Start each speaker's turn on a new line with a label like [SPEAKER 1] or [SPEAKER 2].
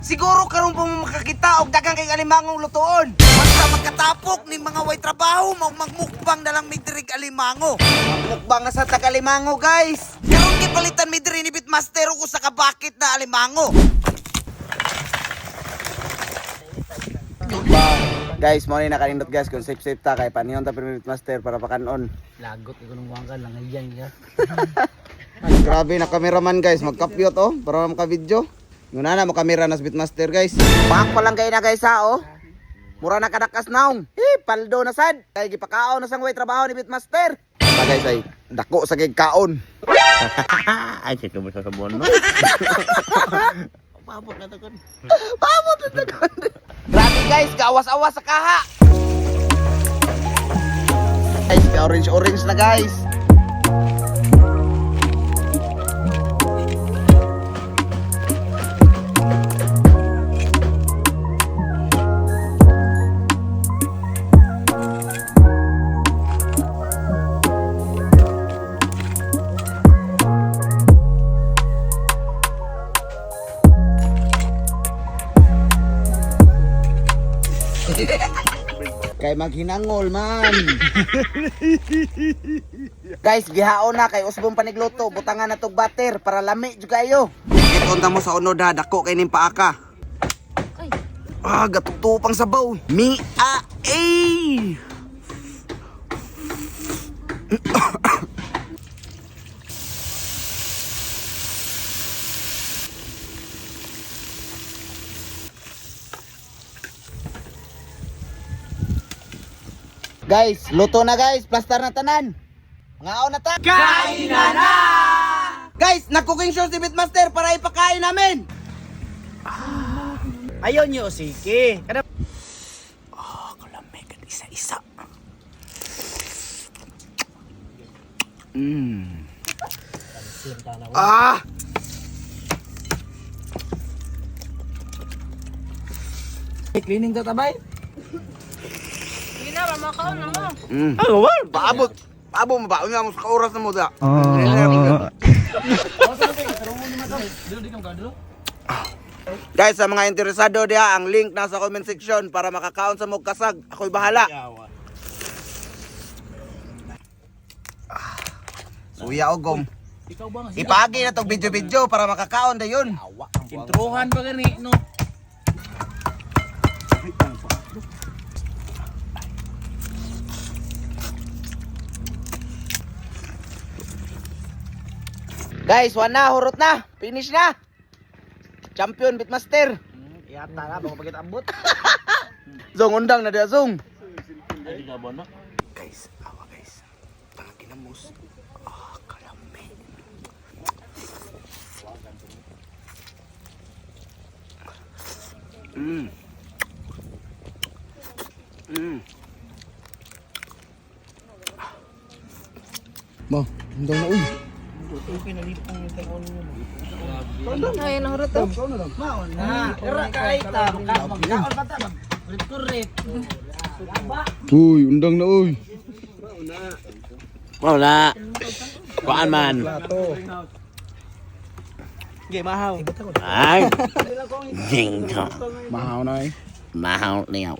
[SPEAKER 1] Siguro karon po makakita og daghang kay alimangong lutuon. Basta magkatapok ni mga way trabaho mao magmukbang na lang midrig alimango. Mukbang na sa Tagalimango, guys. Karon gipalitan midri ni Beatmaster og usa ka bakit na alimango. Guys, mo ni nakanindot guys kung safe ta kay paniyon ta pero Beatmaster para pakanon.
[SPEAKER 2] Lagot ko nung wangkan lang ayan ya.
[SPEAKER 1] Grabe na cameraman guys, magkapyot oh para maka-video. Nguna na mo kamera nas Beatmaster guys. Paak pa lang kayo na guys ha oh. Mura na kadakas naong. Paldo na sad. Kay gipakaon na sang way trabaho ni Beatmaster. Pa guys ay dako sa kay kaon.
[SPEAKER 3] Ay, sito mo sa sabon, no? Pabot na takon.
[SPEAKER 1] Pabot na takon. Grabe guys, gawas-awas sa kaha. Guys, orange na guys. Kay maghinangol man. Guys, gihaon na kay usbong panigluto, butangan na tog batter para lami jud kayo. Itonta mo sa unod ha, dako kay ning paaka. Gatuto pang sabaw. Mi a eh. Guys, luto na guys, plaster na tanan. Ngaon na ta. Kain na! Guys, nag-cooking show si Beatmaster para ipakain namin.
[SPEAKER 2] Ayaw niyo sige. Kada
[SPEAKER 1] Kalamay ka isa-isa.
[SPEAKER 2] cleaning ta tabay.
[SPEAKER 4] Hindi na, mamakaon na mo.
[SPEAKER 1] Paabot. Paabot mo ba? Unya mo sa oras na mo da. Guys, sa mga interesado diha, ang link nasa comment section para makakaon sa mong kasag. Ako'y bahala. Suya ogom.
[SPEAKER 2] Ikaw ba nga?
[SPEAKER 1] Ipagi na tong video-video para makakaon da yun.
[SPEAKER 2] Introhan ba gani no?
[SPEAKER 1] Guys, wala, hurot na. Finish na. Champion Beatmaster.
[SPEAKER 2] Yata na baka pagit abot.
[SPEAKER 1] Zong undang na dia Zong.
[SPEAKER 3] Ay, di ka ba, no?
[SPEAKER 1] Guys, awa guys. Tangan kinamos. Kalami. Mo, undang na uy.
[SPEAKER 4] Ay, nahurot to.
[SPEAKER 2] Maon na. Era kay ta magkaon ba ta? Kurit.
[SPEAKER 1] Uy, undang na uy.
[SPEAKER 3] Wala. Kuan man.
[SPEAKER 2] Ge mahaw.
[SPEAKER 3] Ay. Ding.
[SPEAKER 1] Mahaw na eh.
[SPEAKER 3] Mahal niya.